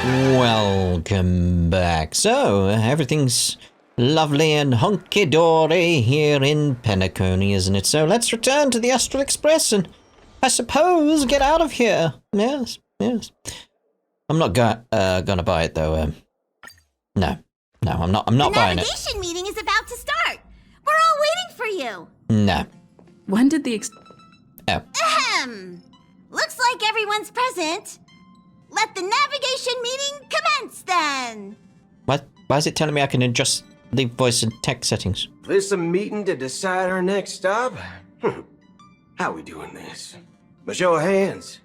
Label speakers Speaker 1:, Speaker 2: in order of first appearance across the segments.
Speaker 1: Welcome back. So, everything's lovely and hunky-dory here in Penacony, isn't it? So let's return to the Astral Express and, I suppose, get out of here. Yes, yes. I'm not gonna buy it, though. No, I'm not buying it.
Speaker 2: The navigation meeting is about to start. We're all waiting for you.
Speaker 1: No.
Speaker 3: When did the
Speaker 2: Ahem. Looks like everyone's present. Let the navigation meeting commence, then.
Speaker 1: What? Why is it telling me I can adjust the voice and text settings?
Speaker 4: This a meeting to decide our next stop? How we doing this? A show of hands.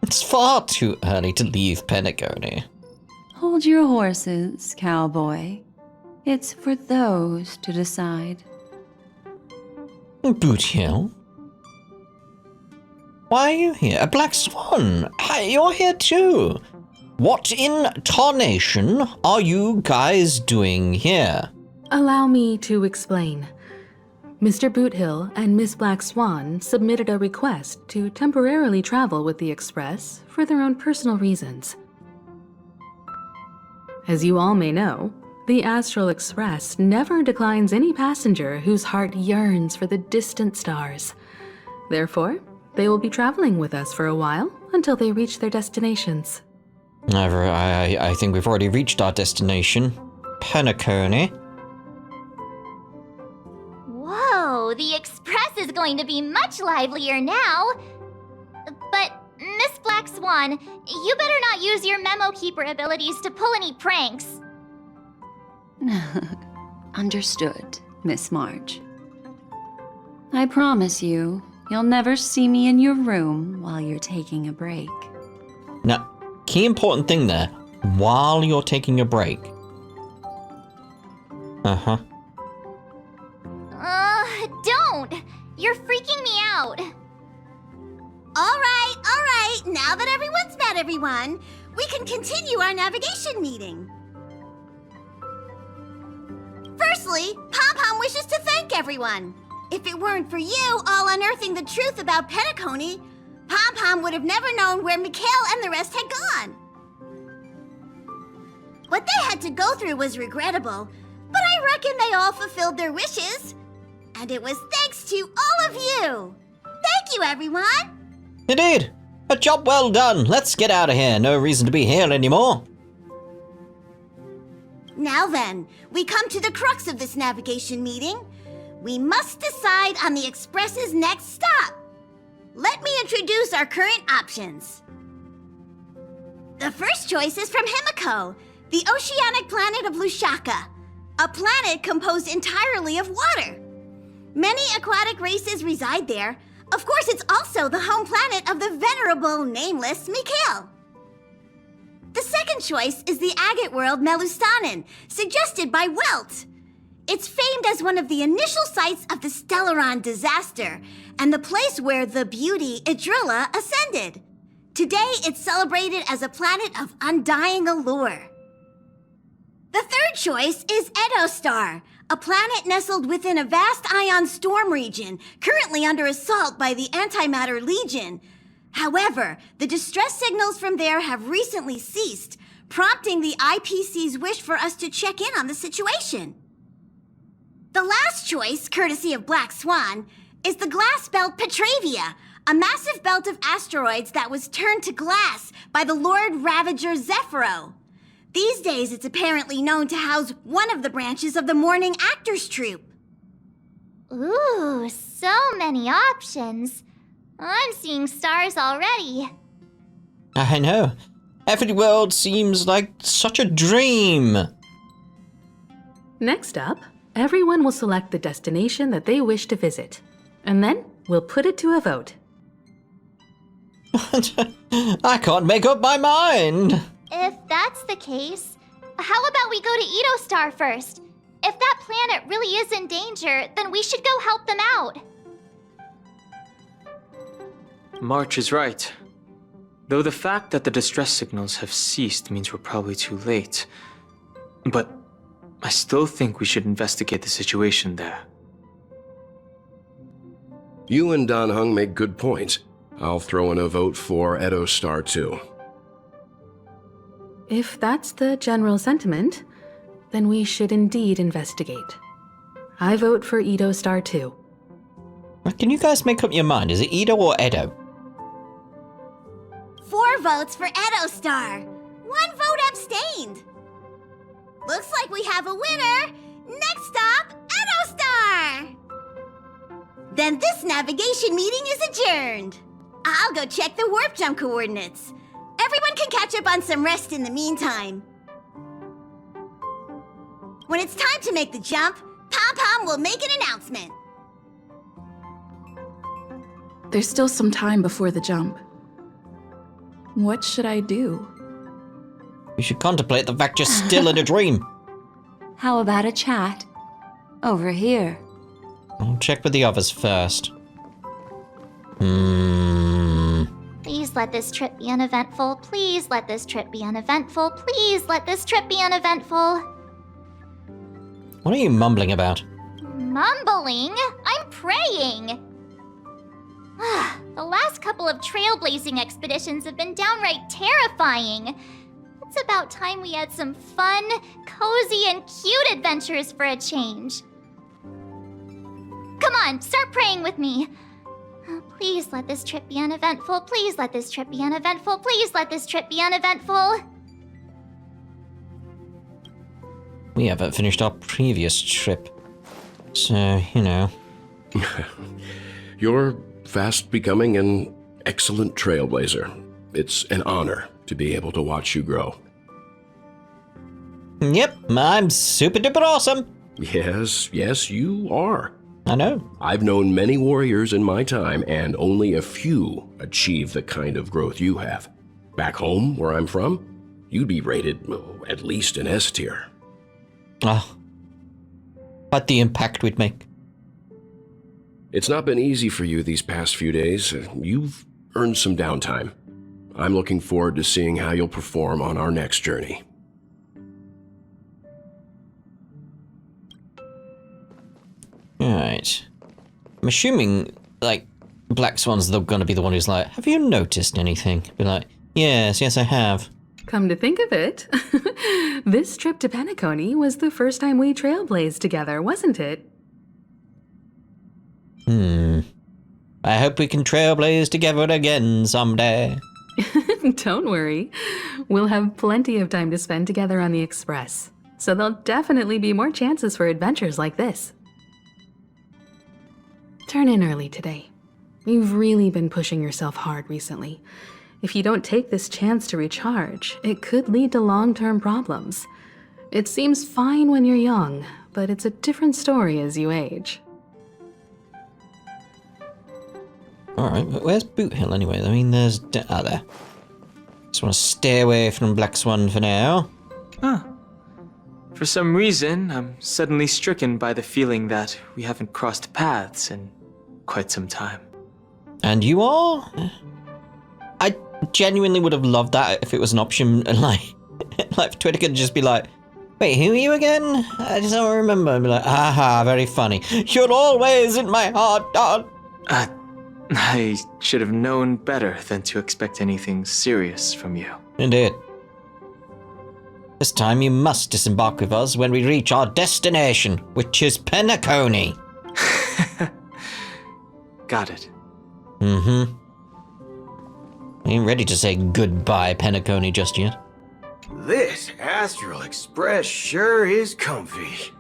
Speaker 1: It's far too early to leave Penacony.
Speaker 5: Hold your horses, cowboy. It's for those to decide.
Speaker 1: Boot Hill? Why are you here? A black swan! Hi, you're here too! What in tarnation are you guys doing here?
Speaker 3: Allow me to explain. Mr. Boothill and Miss Black Swan submitted a request to temporarily travel with the Express for their own personal reasons. As you all may know, the Astral Express never declines any passenger whose heart yearns for the distant stars. Therefore, they will be traveling with us for a while until they reach their destinations.
Speaker 1: I think we've already reached our destination. Penacony.
Speaker 6: Whoa, the Express is going to be much livelier now. But, Miss Black Swan, you better not use your memo keeper abilities to pull any pranks.
Speaker 5: Understood, Miss March. I promise you, you'll never see me in your room while you're taking a break.
Speaker 1: Now, key important thing there. While you're taking a break. Uh-huh.
Speaker 6: Don't! You're freaking me out.
Speaker 2: All right. Now that everyone's met everyone, we can continue our navigation meeting. Firstly, Pom-Pom wishes to thank everyone. If it weren't for you all unearthing the truth about Penacony, Pom-Pom would have never known where Mikhail and the rest had gone. What they had to go through was regrettable, but I reckon they all fulfilled their wishes. And it was thanks to all of you. Thank you, everyone.
Speaker 1: Indeed. A job well done. Let's get out of here. No reason to be here anymore.
Speaker 2: Now then, we come to the crux of this navigation meeting. We must decide on the Express's next stop. Let me introduce our current options. The first choice is from Himiko, the oceanic planet of Lushaka, a planet composed entirely of water. Many aquatic races reside there. Of course, it's also the home planet of the venerable, nameless Mikhail. The second choice is the agate world Melustanen, suggested by Welt. It's famed as one of the initial sites of the Stellaron disaster, and the place where the beauty Idrilla ascended. Today, it's celebrated as a planet of undying allure. The third choice is Edostar, a planet nestled within a vast ion storm region, currently under assault by the Antimatter Legion. However, the distress signals from there have recently ceased, prompting the IPC's wish for us to check in on the situation. The last choice, courtesy of Black Swan, is the glass belt Petravia, a massive belt of asteroids that was turned to glass by the Lord Ravager Zephyro. These days, it's apparently known to house one of the branches of the Morning Actors Troupe.
Speaker 6: Ooh, so many options. I'm seeing stars already.
Speaker 1: I know. Every world seems like such a dream.
Speaker 3: Next up, everyone will select the destination that they wish to visit, and then we'll put it to a vote.
Speaker 1: I can't make up my mind.
Speaker 6: If that's the case, how about we go to Edostar first? If that planet really is in danger, then we should go help them out.
Speaker 7: March is right. Though the fact that the distress signals have ceased means we're probably too late. But I still think we should investigate the situation there.
Speaker 8: You and Dan Heng make good points. I'll throw in a vote for Edostar too.
Speaker 3: If that's the general sentiment, then we should indeed investigate. I vote for Edo Star 2.
Speaker 1: Can you guys make up your mind? Is it Edo or Edo?
Speaker 2: 4 votes for Edo Star. 1 vote abstained. Looks like we have a winner. Next stop, Edo Star. Then this navigation meeting is adjourned. I'll go check the warp jump coordinates. Everyone can catch up on some rest in the meantime. When it's time to make the jump, Pom-Pom will make an announcement.
Speaker 9: There's still some time before the jump. What should I do?
Speaker 1: You should contemplate the fact you're still in a dream.
Speaker 5: How about a chat? Over here.
Speaker 1: I'll check with the others first.
Speaker 6: Please let this trip be uneventful. Please let this trip be uneventful. Please let this trip be uneventful.
Speaker 1: What are you mumbling about?
Speaker 6: Mumbling? I'm praying! The last couple of trailblazing expeditions have been downright terrifying. It's about time we had some fun, cozy, and cute adventures for a change. Come on, start praying with me. Please let this trip be uneventful. Please let this trip be uneventful. Please let this trip be uneventful.
Speaker 1: We haven't finished our previous trip. So, you know.
Speaker 8: You're fast becoming an excellent trailblazer. It's an honor to be able to watch you grow.
Speaker 1: Yep, I'm super duper awesome.
Speaker 8: Yes, you are.
Speaker 1: I know.
Speaker 8: I've known many warriors in my time, and only a few achieve the kind of growth you have. Back home, where I'm from, you'd be rated at least an S tier.
Speaker 1: Oh. What the impact we'd make.
Speaker 8: It's not been easy for you these past few days. You've earned some downtime. I'm looking forward to seeing how you'll perform on our next journey.
Speaker 1: Alright. I'm assuming, like, Black Swan's gonna be the one who's like, have you noticed anything? Be like, yes, I have.
Speaker 3: Come to think of it, this trip to Penacony was the first time we trailblazed together, wasn't it?
Speaker 1: I hope we can trailblaze together again someday.
Speaker 3: Don't worry. We'll have plenty of time to spend together on the Express, so there'll definitely be more chances for adventures like this. Turn in early today. You've really been pushing yourself hard recently. If you don't take this chance to recharge, it could lead to long-term problems. It seems fine when you're young, but it's a different story as you age.
Speaker 1: Alright, where's Boot Hill anyway? I mean, there's... there. Just want to stay away from Black Swan for now.
Speaker 7: Huh. For some reason, I'm suddenly stricken by the feeling that we haven't crossed paths in quite some time.
Speaker 1: And you are? I genuinely would have loved that if it was an option, like Twitter could just be like, wait, who are you again? I just don't remember. And be like, haha, very funny. You're always in my heart, Don.
Speaker 7: I should have known better than to expect anything serious from you.
Speaker 1: Indeed. This time you must disembark with us when we reach our destination, which is Penacony.
Speaker 7: Got it.
Speaker 1: Mm-hmm. Ain't ready to say goodbye, Penacony, just yet.
Speaker 4: This Astral Express sure is comfy.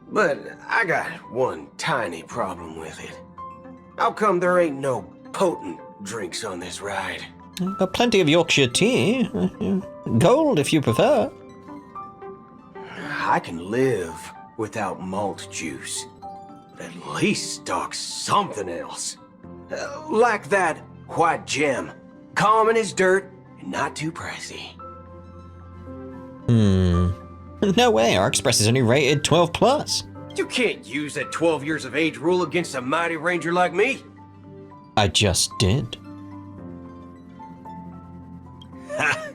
Speaker 4: But I got one tiny problem with it. How come there ain't no potent drinks on this ride?
Speaker 1: Got plenty of Yorkshire tea. Gold, if you prefer.
Speaker 4: I can live without malt juice. But at least stock something else. Like that white gem. Common as dirt and not too pricey.
Speaker 1: No way, our Express is only rated 12 plus.
Speaker 4: You can't use that 12 years of age rule against a mighty ranger like me.
Speaker 1: I just did.
Speaker 4: Ha!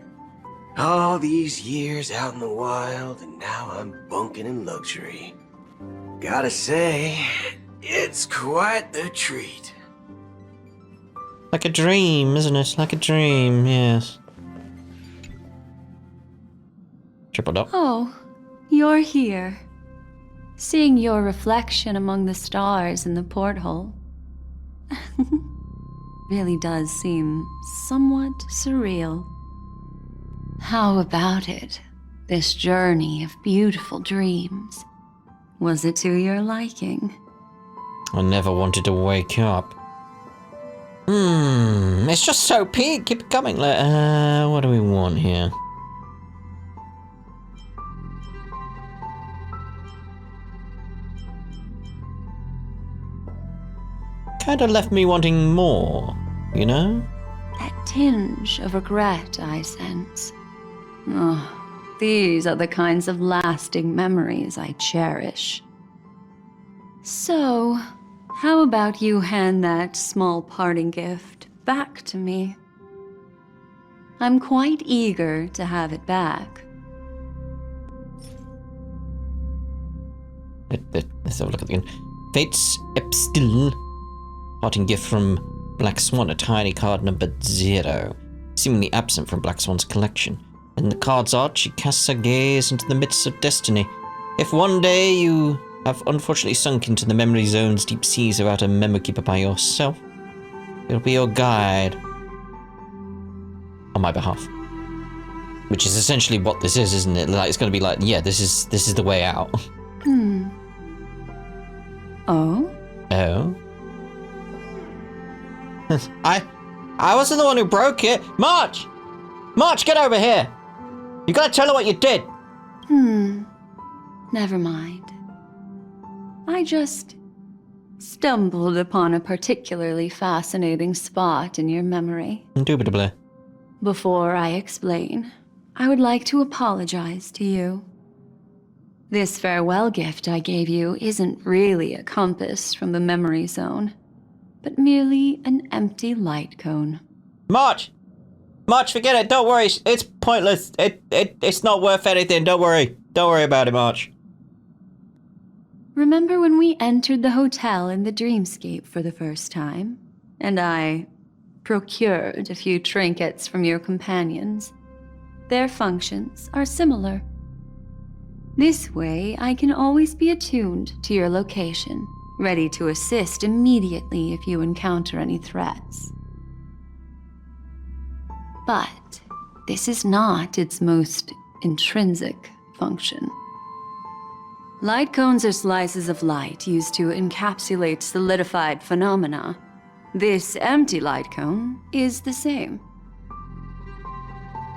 Speaker 4: All these years out in the wild, and now I'm bunking in luxury. Gotta say, it's quite the treat.
Speaker 1: Like a dream, isn't it? Like a dream, yes. Triple dot.
Speaker 5: Oh, you're here. Seeing your reflection among the stars in the porthole really does seem somewhat surreal. How about it? This journey of beautiful dreams. Was it to your liking?
Speaker 1: I never wanted to wake up. It's just so peak. Keep it coming. What do we want here? Kinda left me wanting more, you know?
Speaker 5: That tinge of regret I sense. Oh, these are the kinds of lasting memories I cherish. So, how about you hand that small parting gift back to me? I'm quite eager to have it back.
Speaker 1: Let's have a look at it again. Fates Epstil. Parting gift from Black Swan, a tiny card numbered 0, seemingly absent from Black Swan's collection. In the card's art, she casts her gaze into the midst of destiny. If one day you have unfortunately sunk into the memory zone's deep seas without a memo keeper by yourself, it'll be your guide on my behalf. Which is essentially what this is, isn't it? Like, it's going to be like, yeah, this is the way out.
Speaker 5: Oh?
Speaker 1: Oh? I wasn't the one who broke it. March! March, get over here! You gotta tell her what you did!
Speaker 5: Never mind. I just stumbled upon a particularly fascinating spot in your memory.
Speaker 1: Indubitably.
Speaker 5: Before I explain, I would like to apologize to you. This farewell gift I gave you isn't really a compass from the memory zone, but merely an empty light cone.
Speaker 1: March! March, forget it, don't worry, it's pointless. It's not worth anything, don't worry. Don't worry about it, March.
Speaker 5: Remember when we entered the hotel in the dreamscape for the first time, and I procured a few trinkets from your companions? Their functions are similar. This way, I can always be attuned to your location, ready to assist immediately if you encounter any threats. But this is not its most intrinsic function. Light cones are slices of light used to encapsulate solidified phenomena. This empty light cone is the same.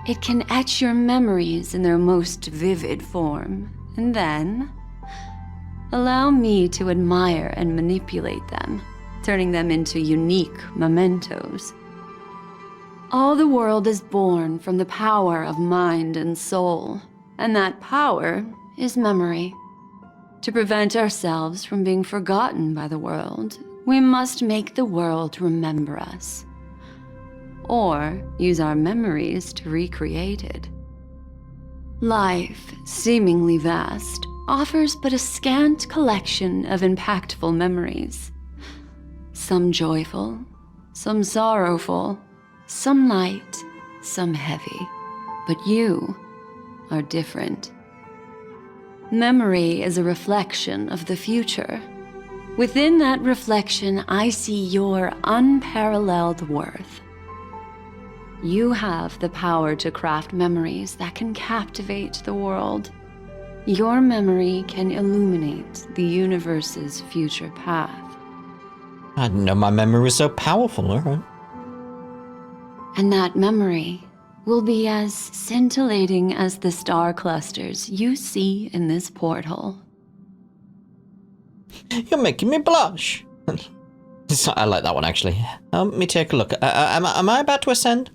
Speaker 5: It can etch your memories in their most vivid form, and then allow me to admire and manipulate them, turning them into unique mementos. All the world is born from the power of mind and soul, and that power is memory. To prevent ourselves from being forgotten by the world, we must make the world remember us, or use our memories to recreate it. Life, seemingly vast, offers but a scant collection of impactful memories. Some joyful, some sorrowful, some light, some heavy. But you are different. Memory is a reflection of the future. Within that reflection, I see your unparalleled worth. You have the power to craft memories that can captivate the world. Your memory can illuminate the universe's future path.
Speaker 1: I didn't know my memory was so powerful, alright.
Speaker 5: And that memory will be as scintillating as the star clusters you see in this porthole.
Speaker 1: You're making me blush. I like that one, actually. Let me take a look. Am I about to ascend?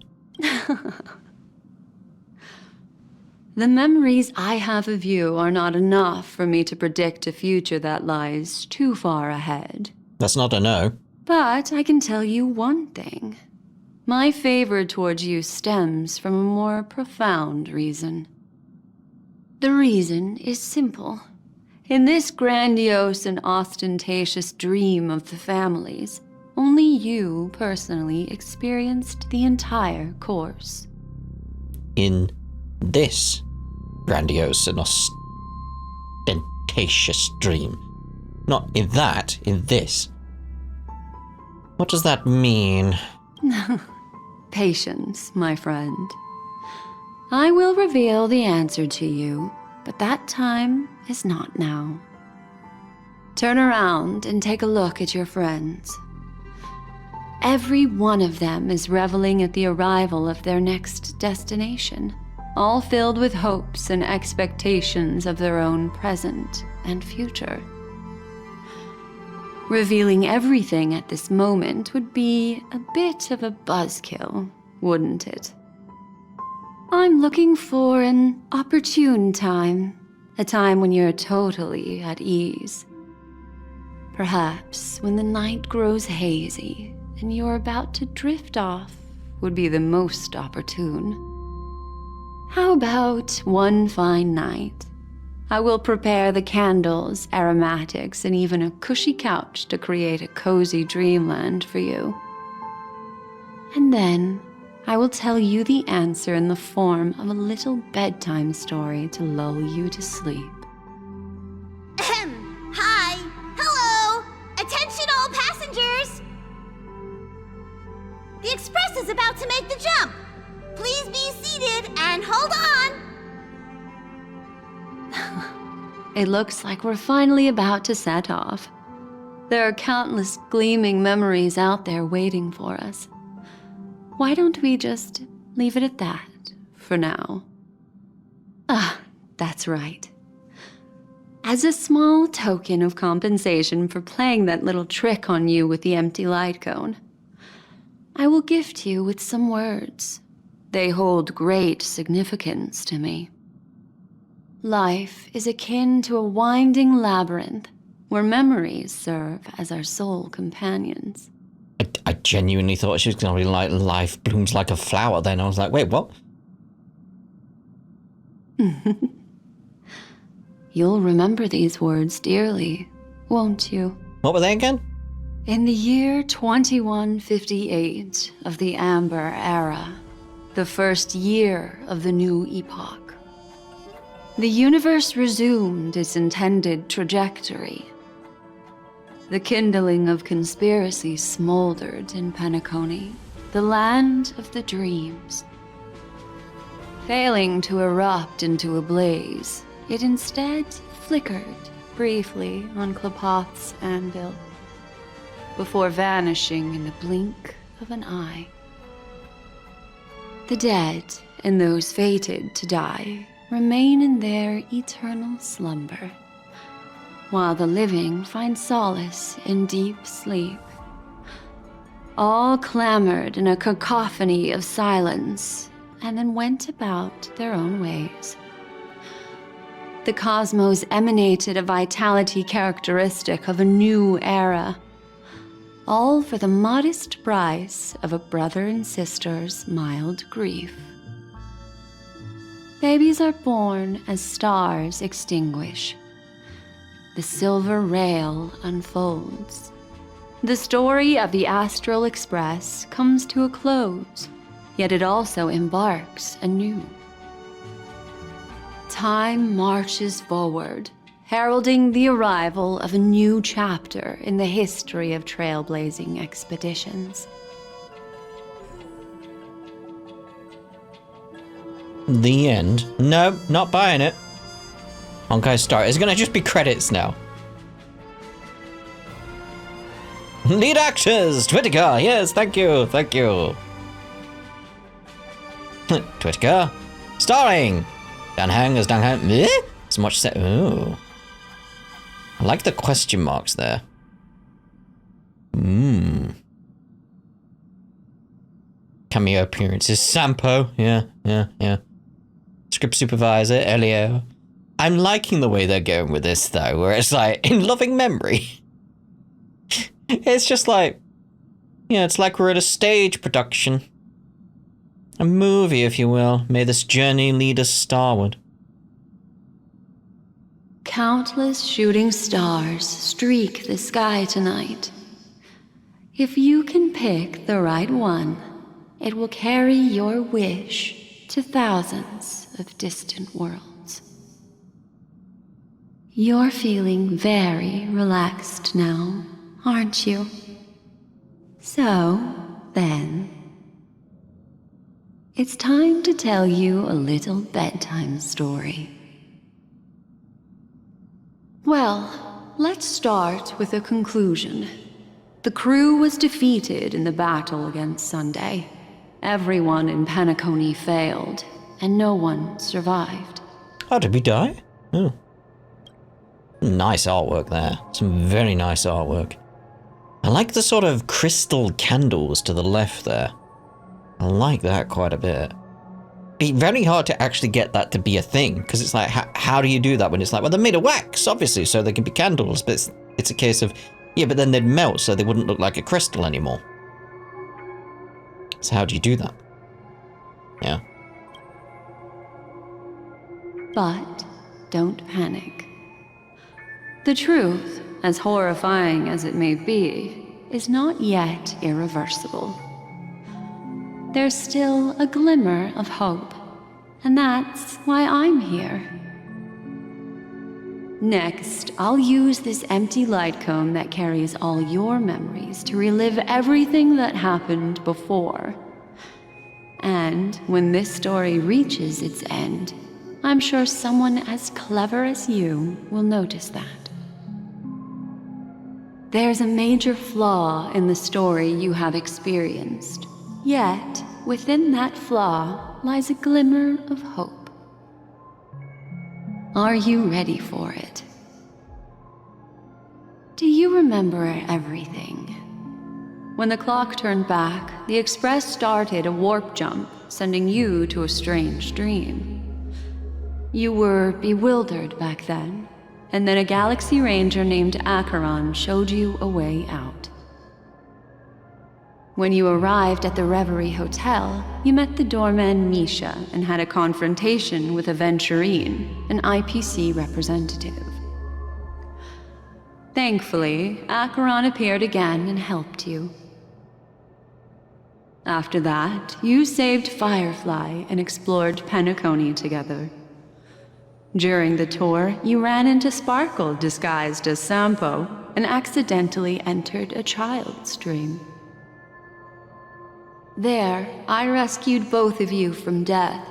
Speaker 5: The memories I have of you are not enough for me to predict a future that lies too far ahead.
Speaker 1: That's not a no.
Speaker 5: But I can tell you one thing. My favor towards you stems from a more profound reason. The reason is simple. In this grandiose and ostentatious dream of the families, only you personally experienced the entire course.
Speaker 1: In this grandiose and ostentatious dream. Not in that, in this. What does that mean?
Speaker 5: Patience, my friend. I will reveal the answer to you, but that time is not now. Turn around and take a look at your friends. Every one of them is reveling at the arrival of their next destination, all filled with hopes and expectations of their own present and future. Revealing everything at this moment would be a bit of a buzzkill, wouldn't it? I'm looking for an opportune time, a time when you're totally at ease. Perhaps when the night grows hazy and you're about to drift off would be the most opportune. How about one fine night? I will prepare the candles, aromatics, and even a cushy couch to create a cozy dreamland for you. And then I will tell you the answer in the form of a little bedtime story to lull you to sleep.
Speaker 2: Hi! Hello! Attention all passengers! The express is about to make the jump! Please be seated and hold on!
Speaker 5: It looks like we're finally about to set off. There are countless gleaming memories out there waiting for us. Why don't we just leave it at that for now? Ah, that's right. As a small token of compensation for playing that little trick on you with the empty light cone, I will gift you with some words. They hold great significance to me. Life is akin to a winding labyrinth where memories serve as our sole companions.
Speaker 1: I genuinely thought she was going to be like, life blooms like a flower then. I was like, wait, what?
Speaker 5: You'll remember these words dearly, won't you?
Speaker 1: What were they again?
Speaker 5: In the year 2158 of the Amber Era, the first year of the new epoch, the universe resumed its intended trajectory. The kindling of conspiracy smoldered in Penacony, the land of the dreams. Failing to erupt into a blaze, it instead flickered briefly on Klapoth's anvil, before vanishing in the blink of an eye. The dead and those fated to die remain in their eternal slumber, while the living find solace in deep sleep. All clamored in a cacophony of silence, and then went about their own ways. The cosmos emanated a vitality characteristic of a new era, all for the modest price of a brother and sister's mild grief. Babies are born as stars extinguish. The silver rail unfolds. The story of the Astral Express comes to a close, yet it also embarks anew. Time marches forward, heralding the arrival of a new chapter in the history of trailblazing expeditions.
Speaker 1: The end. No, not buying it. Honkai Star. It's gonna just be credits now. Lead actors! Twitter. Yes, thank you, thank you. Twitter. Starring Dan Hang as Dan Hang. So much set. Ooh. I like the question marks there. Cameo appearances. Sampo. Yeah. Script supervisor, Elio. I'm liking the way they're going with this, though, where it's like, in loving memory. It's just like, yeah, it's like we're at a stage production. A movie, if you will. May this journey lead us starward.
Speaker 5: Countless shooting stars streak the sky tonight. If you can pick the right one, it will carry your wish to thousands of distant worlds. You're feeling very relaxed now, aren't you? So, then, it's time to tell you a little bedtime story. Well, let's start with a conclusion. The crew was defeated in the battle against Sunday. Everyone in Penacony failed, and no one survived.
Speaker 1: Oh, did we die? Oh. Nice artwork there. Some very nice artwork. I like the sort of crystal candles to the left there. I like that quite a bit. Be very hard to actually get that to be a thing, because it's like, how do you do that when it's like, well, they're made of wax, obviously, so they can be candles, but it's a case of, yeah, but then they'd melt, so they wouldn't look like a crystal anymore. So how do you do that? Yeah.
Speaker 5: But don't panic. The truth, as horrifying as it may be, is not yet irreversible. There's still a glimmer of hope, and that's why I'm here. Next, I'll use this empty light cone that carries all your memories to relive everything that happened before. And when this story reaches its end, I'm sure someone as clever as you will notice that. There's a major flaw in the story you have experienced. Yet, within that flaw lies a glimmer of hope. Are you ready for it? Do you remember everything? When the clock turned back, the Express started a warp jump, sending you to a strange dream. You were bewildered back then, and then a Galaxy Ranger named Acheron showed you a way out. When you arrived at the Reverie Hotel, you met the doorman Misha and had a confrontation with Aventurine, an IPC representative. Thankfully, Acheron appeared again and helped you. After that, you saved Firefly and explored Penacony together. During the tour, you ran into Sparkle disguised as Sampo and accidentally entered a child's dream. There, I rescued both of you from death,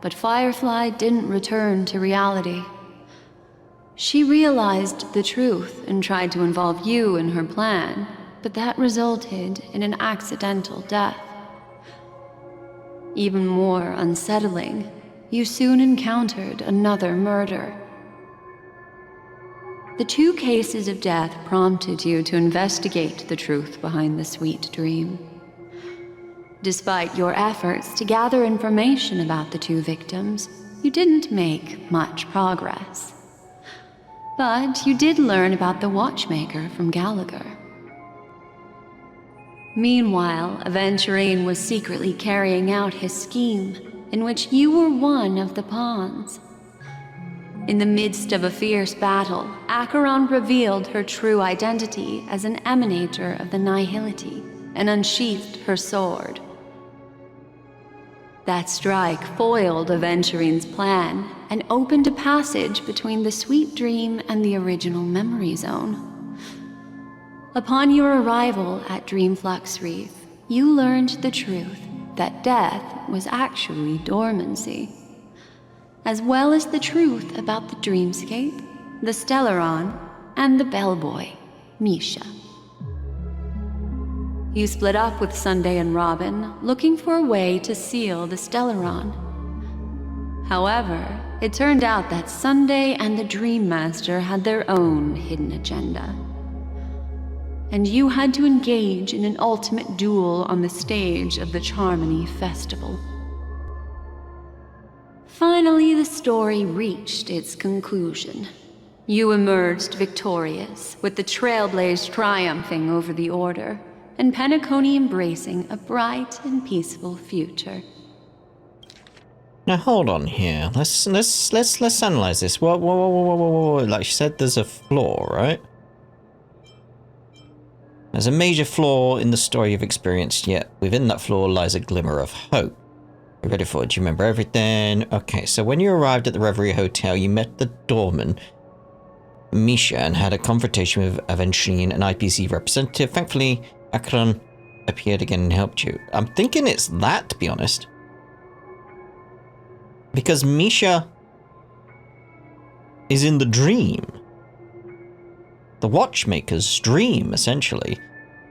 Speaker 5: but Firefly didn't return to reality. She realized the truth and tried to involve you in her plan, but that resulted in an accidental death. Even more unsettling, you soon encountered another murder. The 2 cases of death prompted you to investigate the truth behind the sweet dream. Despite your efforts to gather information about the 2 victims, you didn't make much progress. But you did learn about the watchmaker from Gallagher. Meanwhile, Aventurine was secretly carrying out his scheme, in which you were one of the pawns. In the midst of a fierce battle, Acheron revealed her true identity as an emanator of the Nihility and unsheathed her sword. That strike foiled Aventurine's plan and opened a passage between the sweet dream and the original memory zone. Upon your arrival at Dreamflux Reef, you learned the truth that death was actually dormancy, as well as the truth about the dreamscape, the Stellaron, and the bellboy, Misha. You split up with Sunday and Robin, looking for a way to seal the Stellaron. However, it turned out that Sunday and the Dream Master had their own hidden agenda. And you had to engage in an ultimate duel on the stage of the Charmony Festival. Finally, the story reached its conclusion. You emerged victorious, with the Trailblaze triumphing over the Order, and Penacony embracing a bright and peaceful future.
Speaker 1: Now hold on here. Let's analyze this. Whoa. Like she said, there's a flaw, right? There's a major flaw in the story you've experienced, yet within that flaw lies a glimmer of hope. You ready for it? Do you remember everything? Okay, so when you arrived at the Reverie Hotel, you met the doorman. Misha and had a confrontation with eventually an IPC representative. Thankfully, Akron appeared again and helped you. I'm thinking it's that, to be honest. Because Misha is in the dream. The watchmaker's dream, essentially.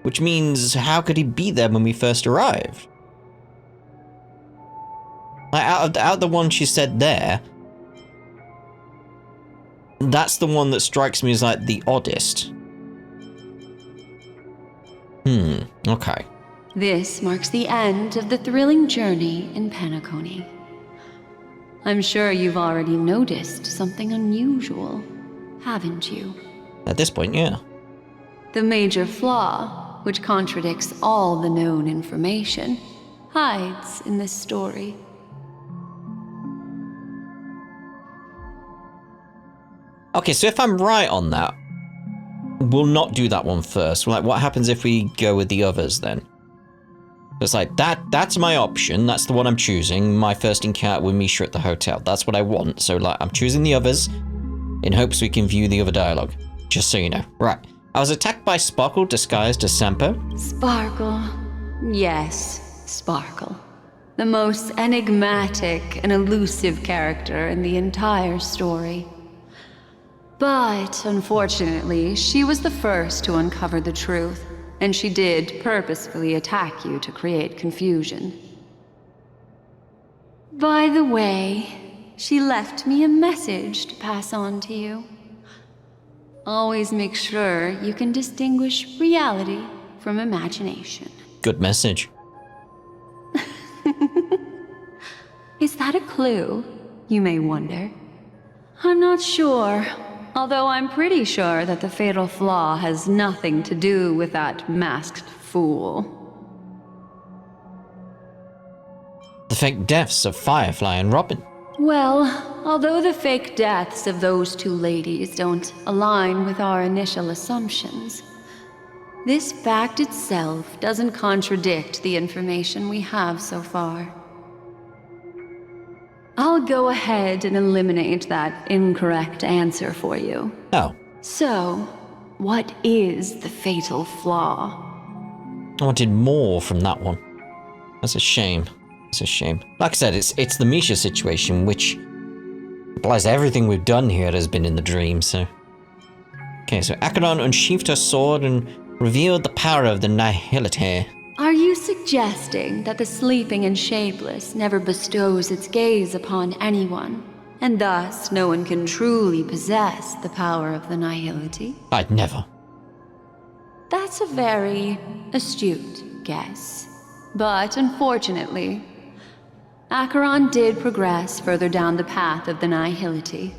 Speaker 1: Which means, how could he be there when we first arrived? Like, out of the one she said there, that's the one that strikes me as like the oddest. Okay.
Speaker 5: This marks the end of the thrilling journey in Penacony. I'm sure you've already noticed something unusual, haven't you?
Speaker 1: At this point, yeah.
Speaker 5: The major flaw, which contradicts all the known information, hides in this story.
Speaker 1: Okay, so if I'm right on that, we'll not do that one first. Like, what happens if we go with the others then? It's like, that's my option. That's the one I'm choosing. My first encounter with Misha at the hotel. That's what I want. So, like, I'm choosing the others in hopes we can view the other dialogue. Just so you know. Right. I was attacked by Sparkle disguised as Sampo.
Speaker 5: Sparkle. Yes, Sparkle. The most enigmatic and elusive character in the entire story. But, unfortunately, she was the first to uncover the truth, and she did purposefully attack you to create confusion. By the way, she left me a message to pass on to you. Always make sure you can distinguish reality from imagination.
Speaker 1: Good message.
Speaker 5: Is that a clue, you may wonder? I'm not sure. Although I'm pretty sure that the fatal flaw has nothing to do with that masked fool.
Speaker 1: The fake deaths of Firefly and Robin.
Speaker 5: Well, although the fake deaths of those two ladies don't align with our initial assumptions, this fact itself doesn't contradict the information we have so far. I'll go ahead and eliminate that incorrect answer for you.
Speaker 1: Oh.
Speaker 5: So, what is the fatal flaw?
Speaker 1: I wanted more from that one. That's a shame. It's a shame. Like I said, it's the Misha situation, which implies everything we've done here has been in the dream, so... Okay, so Acheron unsheathed her sword and revealed the power of the Nihility.
Speaker 5: Are you suggesting that the sleeping and shapeless never bestows its gaze upon anyone, and thus no one can truly possess the power of the Nihility?
Speaker 1: I'd never.
Speaker 5: That's a very astute guess. But unfortunately, Acheron did progress further down the path of the Nihility.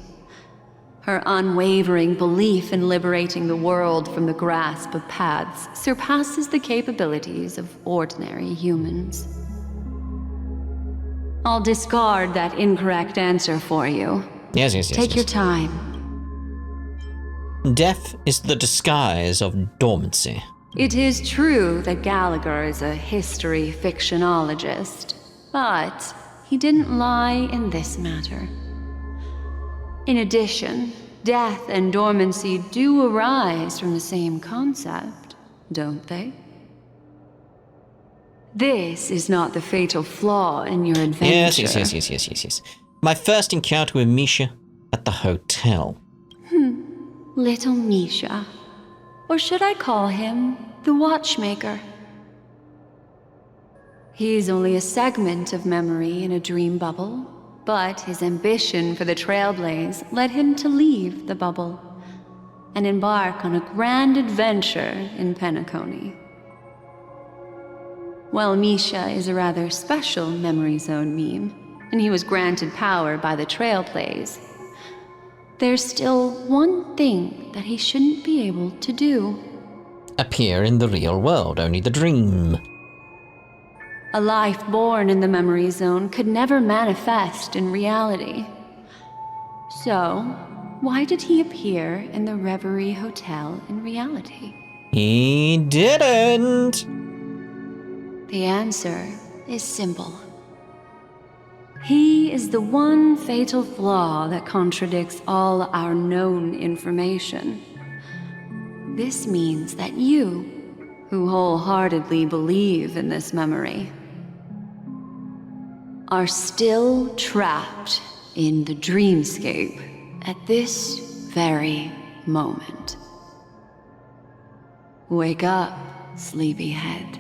Speaker 5: Her unwavering belief in liberating the world from the grasp of paths surpasses the capabilities of ordinary humans. I'll discard that incorrect answer for you.
Speaker 1: Yes.
Speaker 5: Take your time.
Speaker 1: Death is the disguise of dormancy.
Speaker 5: It is true that Gallagher is a history fictionologist, but he didn't lie in this matter. In addition, death and dormancy do arise from the same concept, don't they? This is not the fatal flaw in your adventure.
Speaker 1: Yes. My first encounter with Misha at the hotel.
Speaker 5: Little Misha. Or should I call him the Watchmaker? He's only a segment of memory in a dream bubble. But his ambition for the Trailblaze led him to leave the bubble and embark on a grand adventure in Penacony. While Misha is a rather special Memory Zone meme, and he was granted power by the Trailblaze, there's still one thing that he shouldn't be able to do.
Speaker 1: Appear in the real world, only the dream.
Speaker 5: A life born in the Memory Zone could never manifest in reality. So, why did he appear in the Reverie Hotel in reality?
Speaker 1: He didn't.
Speaker 5: The answer is simple. He is the one fatal flaw that contradicts all our known information. This means that you, who wholeheartedly believe in this memory, are still trapped in the dreamscape at this very moment. Wake up, sleepyhead.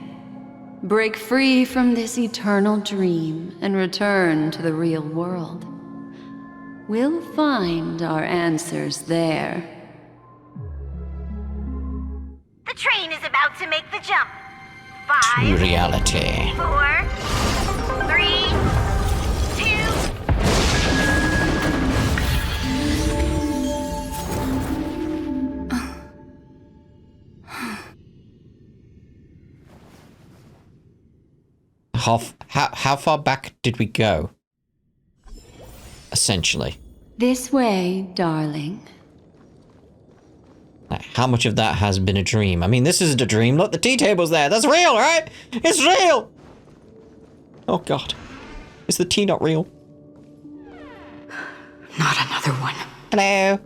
Speaker 5: Break free from this eternal dream and return to the real world. We'll find our answers there.
Speaker 2: The train is about to make the jump.
Speaker 1: To
Speaker 2: 5,
Speaker 1: reality.
Speaker 2: 4, 3, 2.
Speaker 1: How far back did we go? Essentially.
Speaker 5: This way, darling.
Speaker 1: Like, how much of that has been a dream? I mean, this isn't a dream. Look, the tea table's there. That's real, right? It's real! Oh, God. Is the tea not real?
Speaker 10: Not another one.
Speaker 1: Hello?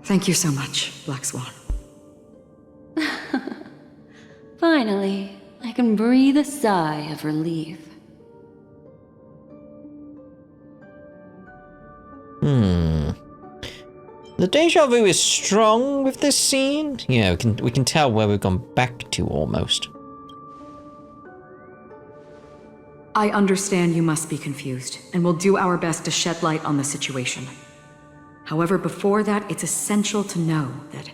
Speaker 10: Thank you so much, Black Swan.
Speaker 5: Finally, I can breathe a sigh of relief.
Speaker 1: The deja vu is strong with this scene. Yeah, we can tell where we've gone back to almost.
Speaker 10: I understand you must be confused, and will do our best to shed light on the situation. However, before that, it's essential to know that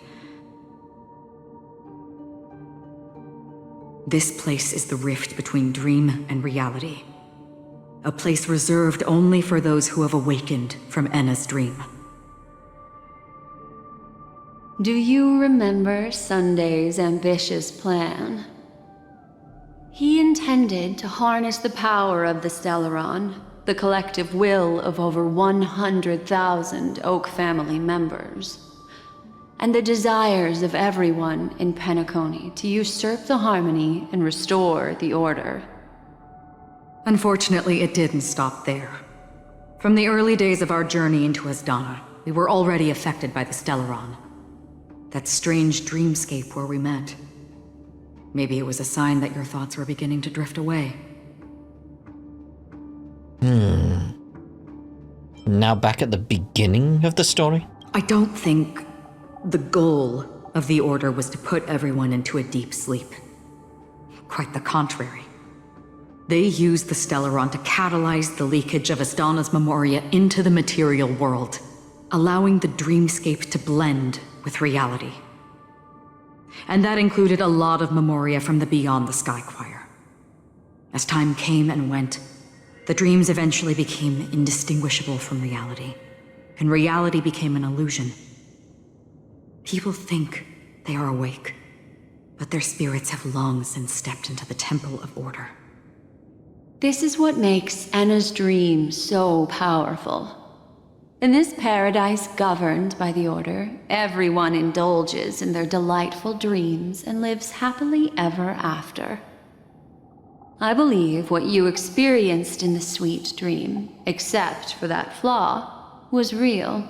Speaker 10: this place is the rift between dream and reality. A place reserved only for those who have awakened from Enna's dream.
Speaker 5: Do you remember Sunday's ambitious plan? He intended to harness the power of the Stellaron, the collective will of over 100,000 Oak family members, and the desires of everyone in Penacony to usurp the harmony and restore the order.
Speaker 10: Unfortunately, it didn't stop there. From the early days of our journey into Asdana, we were already affected by the Stellaron. That strange dreamscape where we met. Maybe it was a sign that your thoughts were beginning to drift away.
Speaker 1: Now back at the beginning of the story?
Speaker 10: I don't think the goal of the Order was to put everyone into a deep sleep. Quite the contrary. They used the Stellaron to catalyze the leakage of Asdana's memoria into the material world, allowing the dreamscape to blend with reality. And that included a lot of memoria from the Beyond the Sky Choir. As time came and went, the dreams eventually became indistinguishable from reality, and reality became an illusion. People think they are awake, but their spirits have long since stepped into the Temple of Order.
Speaker 5: This is what makes Enna's dream so powerful. In this paradise governed by the Order, everyone indulges in their delightful dreams and lives happily ever after. I believe what you experienced in the sweet dream, except for that flaw, was real.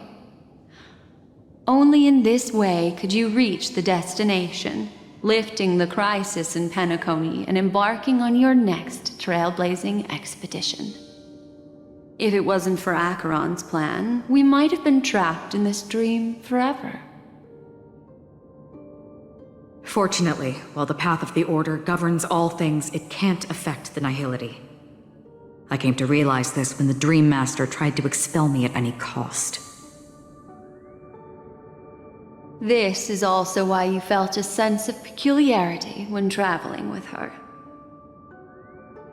Speaker 5: Only in this way could you reach the destination, lifting the crisis in Penacony and embarking on your next trailblazing expedition. If it wasn't for Acheron's plan, we might have been trapped in this dream forever.
Speaker 10: Fortunately, while the path of the Order governs all things, it can't affect the Nihility. I came to realize this when the Dream Master tried to expel me at any cost.
Speaker 5: This is also why you felt a sense of peculiarity when traveling with her.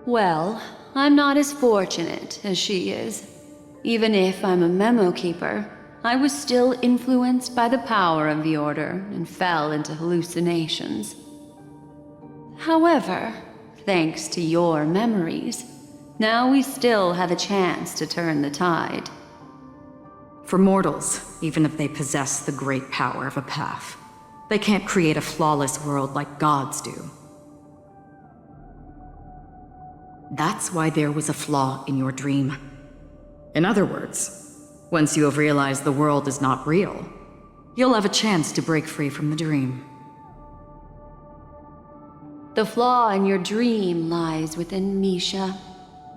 Speaker 5: Well, I'm not as fortunate as she is. Even if I'm a memo keeper, I was still influenced by the power of the Order and fell into hallucinations. However, thanks to your memories, now we still have a chance to turn the tide.
Speaker 10: For mortals, even if they possess the great power of a path, they can't create a flawless world like gods do. That's why there was a flaw in your dream. In other words, once you have realized the world is not real, you'll have a chance to break free from the dream.
Speaker 5: The flaw in your dream lies within Misha,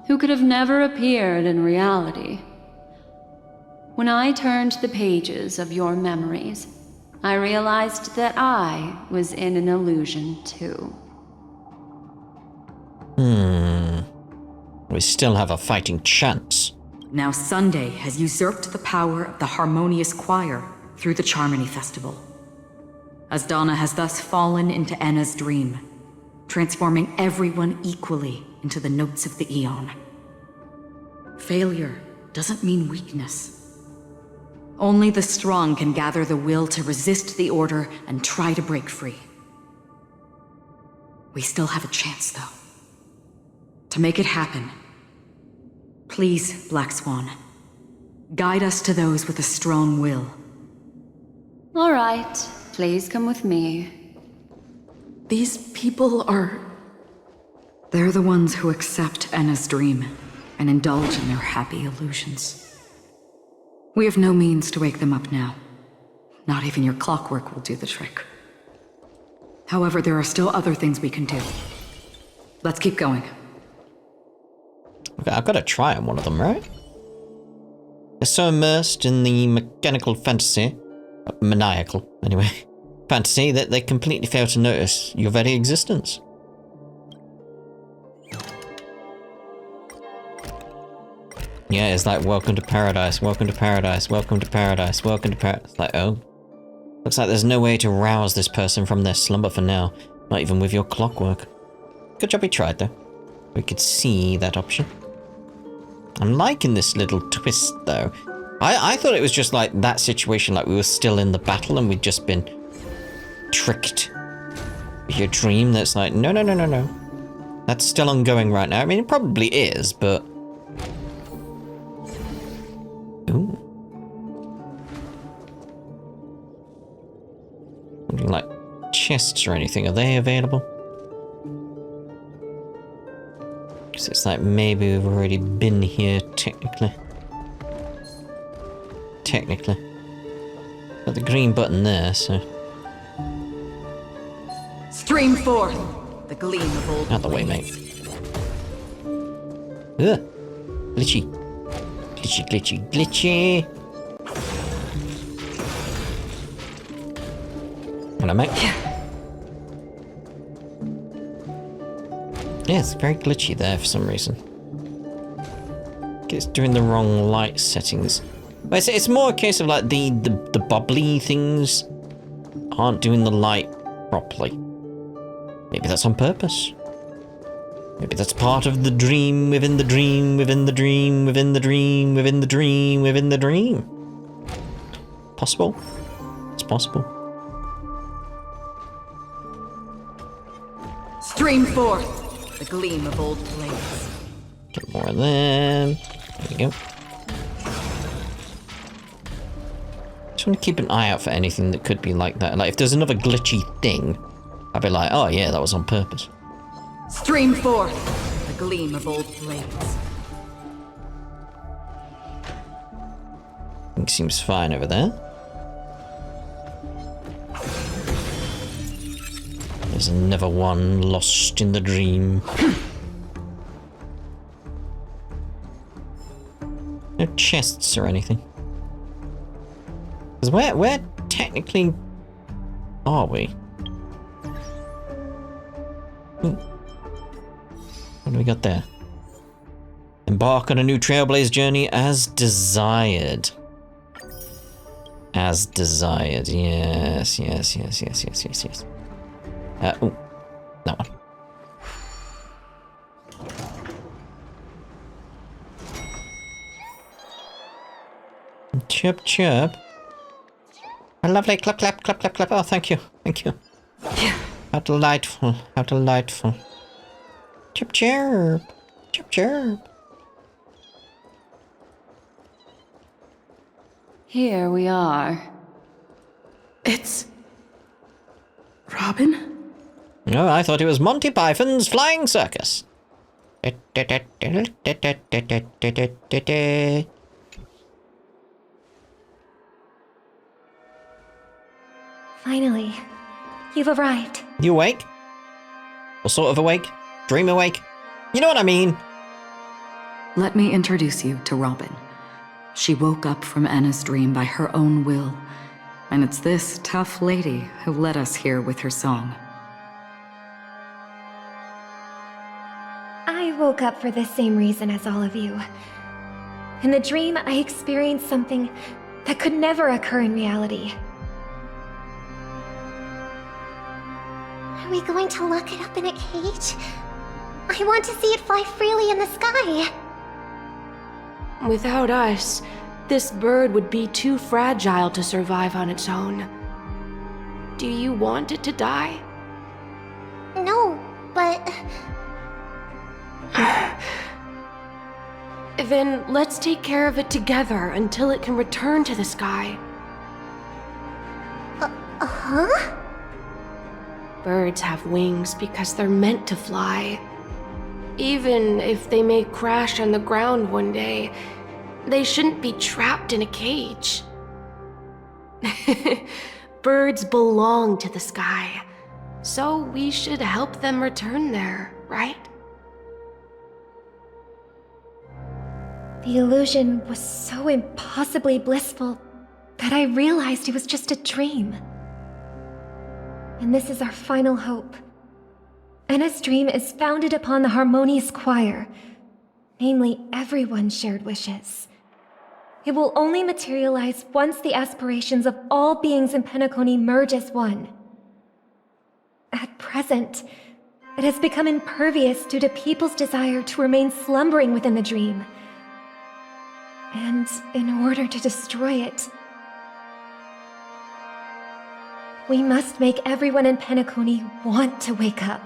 Speaker 5: who could have never appeared in reality. When I turned the pages of your memories, I realized that I was in an illusion too.
Speaker 1: We still have a fighting chance.
Speaker 10: Now Sunday has usurped the power of the harmonious choir through the Charmony Festival. Asdana has thus fallen into Enna's dream, transforming everyone equally into the notes of the Aeon. Failure doesn't mean weakness. Only the strong can gather the will to resist the order and try to break free. We still have a chance, though. To make it happen, please, Black Swan, guide us to those with a strong will.
Speaker 5: All right, please come with me.
Speaker 9: These people are...
Speaker 10: They're the ones who accept Enna's dream and indulge in their happy illusions. We have no means to wake them up now. Not even your clockwork will do the trick. However, there are still other things we can do. Let's keep going.
Speaker 1: Okay, I've got to try on one of them, right? They're so immersed in the mechanical fantasy, maniacal, anyway, fantasy that they completely fail to notice your very existence. Yeah, it's like, welcome to paradise, welcome to paradise, welcome to paradise, welcome to paradise. It's like, oh. Looks like there's no way to rouse this person from their slumber for now. Not even with your clockwork. Good job we tried, though. We could see that option. I'm liking this little twist, though. I thought it was just like that situation, like we were still in the battle and we'd just been tricked. Your dream that's like, no, no, no, no, no. That's still ongoing right now. I mean, it probably is, but... Ooh. Something like chests or anything, are they available? Because it's like maybe we've already been here, technically. Technically. Got the green button there, so...
Speaker 10: Stream forth, the gleam of old
Speaker 1: Out the way, mate. Ugh. Glitchy. Glitchy, glitchy, glitchy. Hello, mate. Yeah, it's very glitchy there for some reason. It's doing the wrong light settings. But it's more a case of like the bubbly things aren't doing the light properly. Maybe that's on purpose. Maybe that's part of the dream within the dream within the dream within the dream within the dream within the dream. Possible. It's possible.
Speaker 10: Stream forth, the gleam of old blades.
Speaker 1: Get more of them. There we go. Just want to keep an eye out for anything that could be like that. Like if there's another glitchy thing, I'd be like, oh yeah, that was on purpose.
Speaker 10: Stream forth, the gleam of old blades.
Speaker 1: It seems fine over there. There's another one lost in the dream. No chests or anything. Because where technically are we? Ooh. What do we got there? Embark on a new Trailblaze journey as desired. As desired. Yes, yes, yes, yes, yes, yes, yes. Oh, that one. Chirp, chirp. A lovely clap, clap, clap, clap, clap. Oh, thank you, thank you. How delightful, how delightful. Chirp, chirp, chirp, chirp.
Speaker 5: Here we are.
Speaker 9: It's... Robin?
Speaker 1: Oh, I thought it was Monty Python's Flying Circus.
Speaker 11: Finally, you've arrived.
Speaker 1: You awake? Or sort of awake? Dream awake? You know what I mean?
Speaker 10: Let me introduce you to Robin. She woke up from Anna's dream by her own will, and it's this tough lady who led us here with her song.
Speaker 11: I woke up for the same reason as all of you. In the dream, I experienced something that could never occur in reality.
Speaker 6: Are we going to lock it up in a cage? I want to see it fly freely in the sky.
Speaker 12: Without us, this bird would be too fragile to survive on its own. Do you want it to die?
Speaker 6: No, but...
Speaker 12: Then let's take care of it together until it can return to the sky.
Speaker 6: Huh?
Speaker 12: Birds have wings because they're meant to fly. Even if they may crash on the ground one day, they shouldn't be trapped in a cage. Birds belong to the sky, so we should help them return there, right?
Speaker 11: The illusion was so impossibly blissful that I realized it was just a dream. And this is our final hope. Anna's dream is founded upon the harmonious choir, namely everyone's shared wishes. It will only materialize once the aspirations of all beings in Penacony merge as one. At present, it has become impervious due to people's desire to remain slumbering within the dream. And in order to destroy it, we must make everyone in Penacony want to wake up.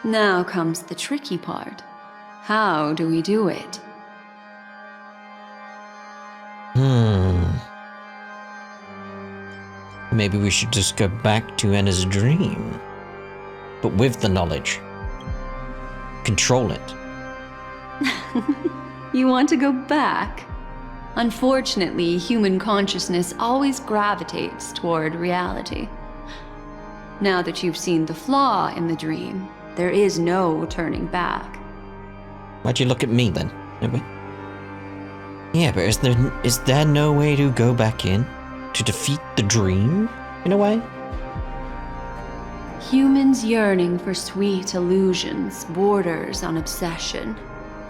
Speaker 5: Now comes the tricky part. How do we do it?
Speaker 1: Maybe we should just go back to Anna's dream. But with the knowledge. Control it.
Speaker 5: You want to go back? Unfortunately, human consciousness always gravitates toward reality. Now that you've seen the flaw in the dream, there is no turning back.
Speaker 1: Why'd you look at me then? Yeah, but is there no way to go back in? To defeat the dream, in a way?
Speaker 5: Humans yearning for sweet illusions borders on obsession,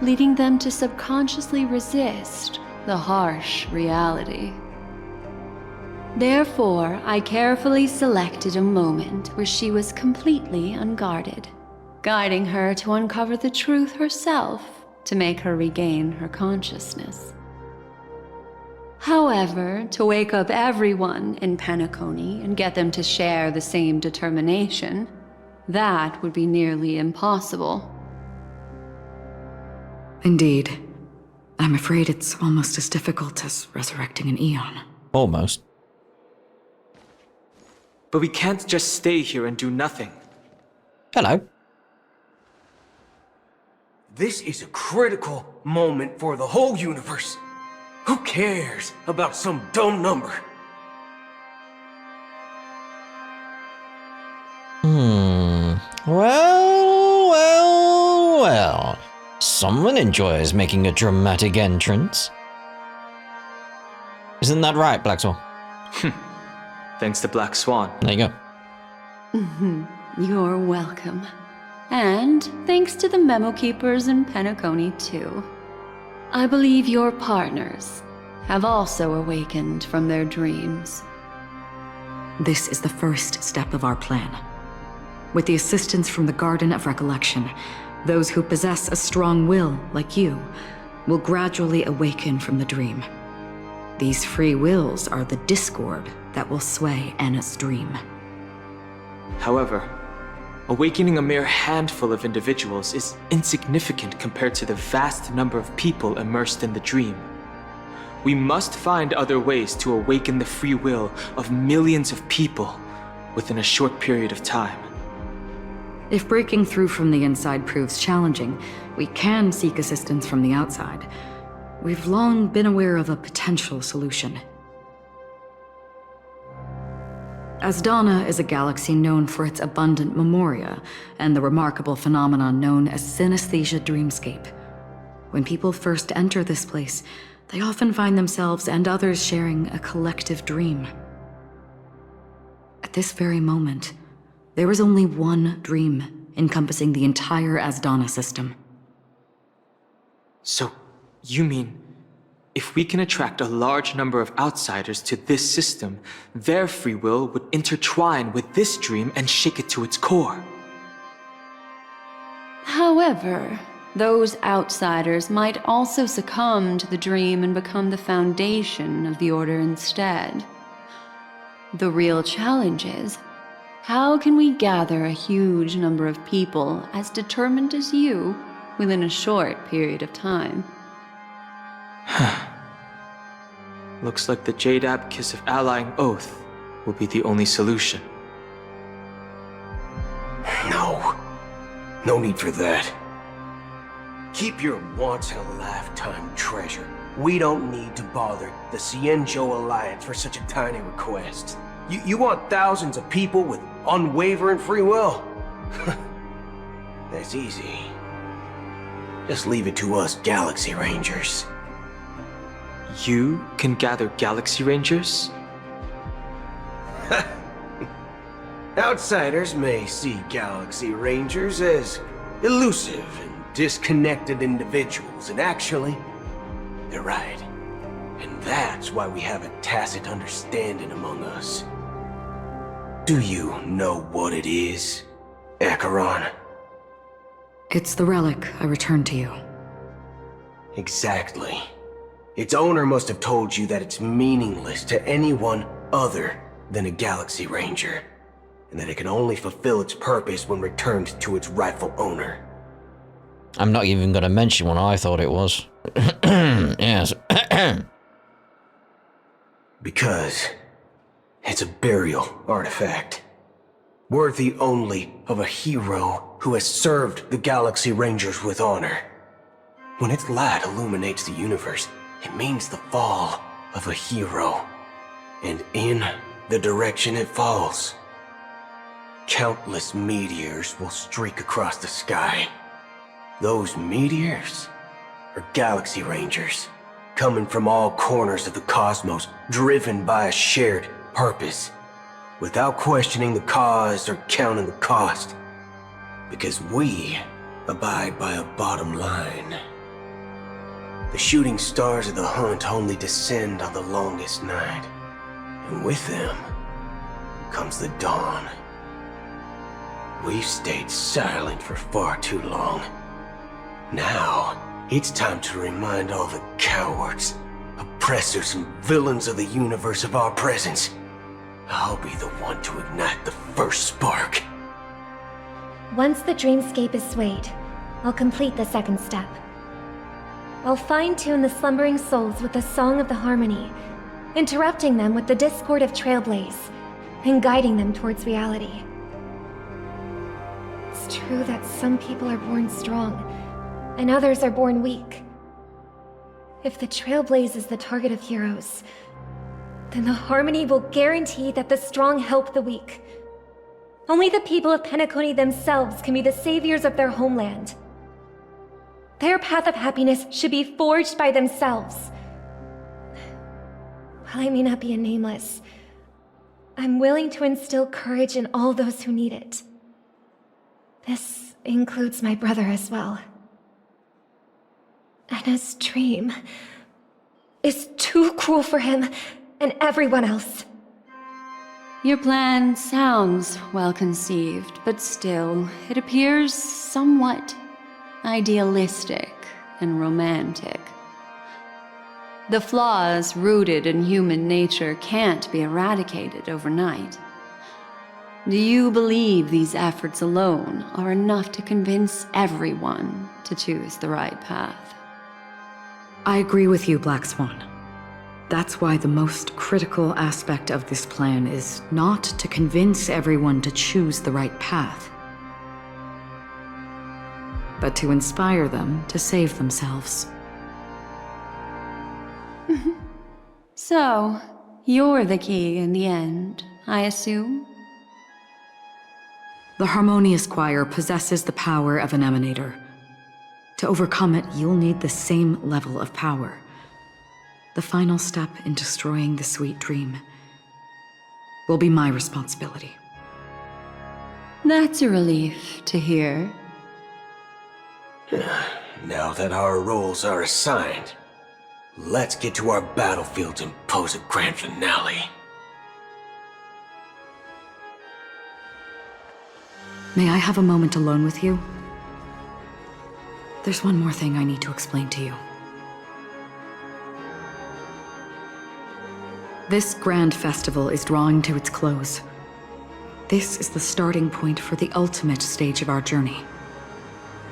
Speaker 5: leading them to subconsciously resist the harsh reality. Therefore, I carefully selected a moment where she was completely unguarded, guiding her to uncover the truth herself to make her regain her consciousness. However, to wake up everyone in Penacony and get them to share the same determination, that would be nearly impossible.
Speaker 10: Indeed. I'm afraid it's almost as difficult as resurrecting an Eon.
Speaker 1: Almost.
Speaker 7: But we can't just stay here and do nothing.
Speaker 1: Hello.
Speaker 4: This is a critical moment for the whole universe. Who cares about some dumb number?
Speaker 1: Well. Someone enjoys making a dramatic entrance. Isn't that right, Black Swan?
Speaker 7: Thanks to Black Swan.
Speaker 1: There you go.
Speaker 5: You're welcome. And thanks to the memo keepers in Penacony, too. I believe your partners have also awakened from their dreams.
Speaker 10: This is the first step of our plan. With the assistance from the Garden of Recollection, those who possess a strong will, like you, will gradually awaken from the dream. These free wills are the discord that will sway Anna's dream.
Speaker 7: However, awakening a mere handful of individuals is insignificant compared to the vast number of people immersed in the dream. We must find other ways to awaken the free will of millions of people within a short period of time.
Speaker 10: If breaking through from the inside proves challenging, we can seek assistance from the outside. We've long been aware of a potential solution. Asdana is a galaxy known for its abundant memoria and the remarkable phenomenon known as synesthesia dreamscape. When people first enter this place, they often find themselves and others sharing a collective dream. At this very moment, there is only one dream encompassing the entire Asdana system.
Speaker 7: So, you mean, if we can attract a large number of outsiders to this system, their free will would intertwine with this dream and shake it to its core?
Speaker 5: However, those outsiders might also succumb to the dream and become the foundation of the Order instead. The real challenge is, how can we gather a huge number of people as determined as you within a short period of time?
Speaker 7: Looks like the Jadab Kiss of Allying Oath will be the only solution.
Speaker 4: No need for that. Keep your once-in-a-lifetime treasure. We don't need to bother the Cienjo Alliance for such a tiny request. You want thousands of people with unwavering free will? That's easy. Just leave it to us Galaxy Rangers.
Speaker 7: You can gather Galaxy Rangers?
Speaker 4: Outsiders may see Galaxy Rangers as elusive and disconnected individuals, and actually, they're right. And that's why we have a tacit understanding among us. Do you know what it is, Acheron?
Speaker 10: It's the relic I returned to you.
Speaker 4: Exactly. Its owner must have told you that it's meaningless to anyone other than a Galaxy Ranger, and that it can only fulfill its purpose when returned to its rightful owner.
Speaker 1: I'm not even going to mention what I thought it was. Yes.
Speaker 4: Because it's a burial artifact, worthy only of a hero who has served the Galaxy Rangers with honor. When its light illuminates the universe, it means the fall of a hero, and in the direction it falls, countless meteors will streak across the sky. Those meteors are Galaxy Rangers, coming from all corners of the cosmos, driven by a shared purpose, without questioning the cause or counting the cost, because we abide by a bottom line. The shooting stars of the hunt only descend on the longest night, and with them comes the dawn. We've stayed silent for far too long. Now, it's time to remind all the cowards, oppressors, and villains of the universe of our presence. I'll be the one to ignite the first spark.
Speaker 11: Once the dreamscape is swayed, I'll complete the second step. I'll fine-tune the slumbering souls with the Song of the Harmony, interrupting them with the discord of Trailblaze, and guiding them towards reality. It's true that some people are born strong, and others are born weak. If the Trailblaze is the target of heroes, then the Harmony will guarantee that the strong help the weak. Only the people of Penacony themselves can be the saviors of their homeland. Their path of happiness should be forged by themselves. While I may not be a nameless, I'm willing to instill courage in all those who need it. This includes my brother as well. Anna's dream is too cruel for him and everyone else.
Speaker 5: Your plan sounds well conceived, but still, it appears somewhat idealistic and romantic. The flaws rooted in human nature can't be eradicated overnight. Do you believe these efforts alone are enough to convince everyone to choose the right path?
Speaker 10: I agree with you, Black Swan. That's why the most critical aspect of this plan is not to convince everyone to choose the right path, but to inspire them to save themselves.
Speaker 5: So, you're the key in the end, I assume?
Speaker 10: The Harmonious Choir possesses the power of an emanator. To overcome it, you'll need the same level of power. The final step in destroying the sweet dream will be my responsibility.
Speaker 5: That's a relief to hear.
Speaker 4: Now that our roles are assigned, let's get to our battlefields and pose a grand finale.
Speaker 10: May I have a moment alone with you? There's one more thing I need to explain to you. This grand festival is drawing to its close. This is the starting point for the ultimate stage of our journey,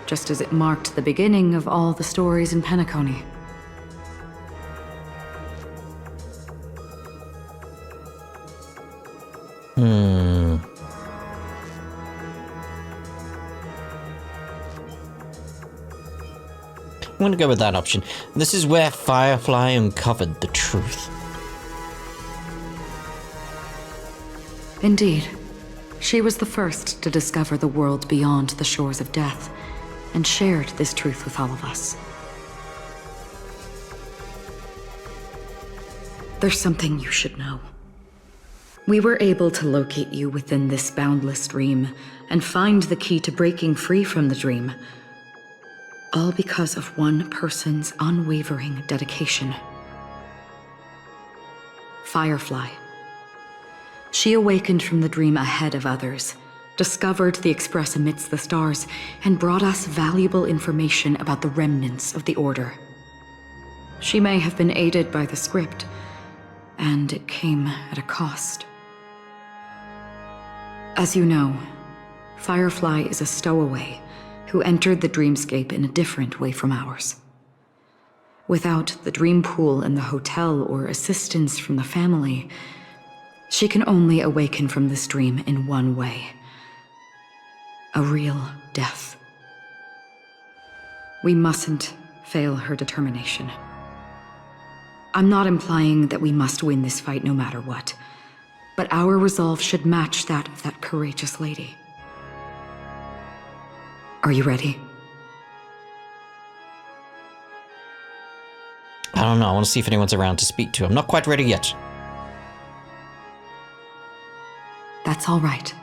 Speaker 10: just as it marked the beginning of all the stories in Penacony.
Speaker 1: I'm gonna go with that option. This is where Firefly uncovered the truth.
Speaker 10: Indeed. She was the first to discover the world beyond the shores of death, and shared this truth with all of us. There's something you should know. We were able to locate you within this boundless dream, and find the key to breaking free from the dream. All because of one person's unwavering dedication. Firefly. She awakened from the dream ahead of others, discovered the Express amidst the stars, and brought us valuable information about the remnants of the Order. She may have been aided by the script, and it came at a cost. As you know, Firefly is a stowaway who entered the dreamscape in a different way from ours. Without the dream pool in the hotel or assistance from the family, she can only awaken from this dream in one way. A real death. We mustn't fail her determination. I'm not implying that we must win this fight no matter what, but our resolve should match that of that courageous lady. Are you ready?
Speaker 1: I don't know, I want to see if anyone's around to speak to. I'm not quite ready yet.
Speaker 10: That's all right.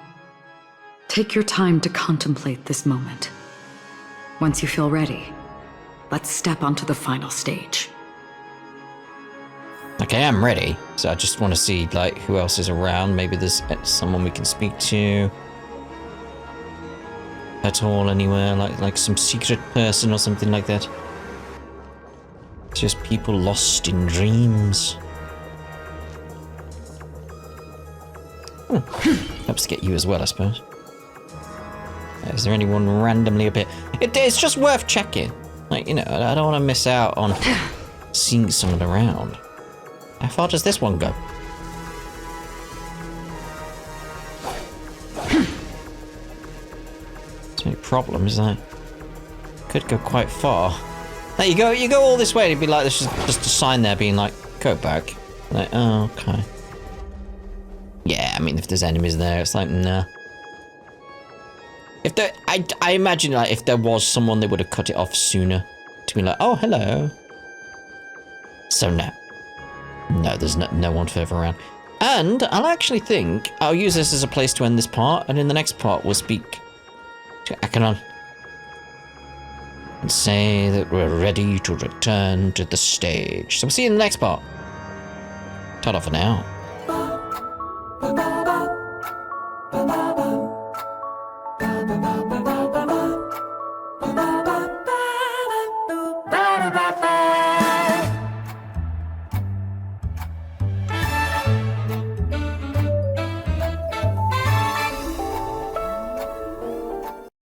Speaker 10: Take your time to contemplate this moment. Once you feel ready, let's step onto the final stage.
Speaker 1: Okay, I'm ready. So I just want to see, like, who else is around. Maybe there's someone we can speak to. At all, anywhere, like some secret person or something like that. It's just people lost in dreams. Helps get you as well, I suppose. Is there anyone randomly up here? It's just worth checking. Like, you know, I don't want to miss out on seeing someone around. How far does this one go? The only problem is that could go quite far. Like you go all this way, it'd be like there's just a sign there being like, go back. Like, oh, okay. Yeah, I mean, if there's enemies there, it's like, nah. If there, I imagine, like, if there was someone, they would have cut it off sooner. To be like, oh, hello. So, no. No, there's no one further around. And I'll actually think I'll use this as a place to end this part, and in the next part, we'll speak to Acheron. And say that we're ready to return to the stage. So we'll see you in the next part. Ta-da for now.
Speaker 13: Ba ba ba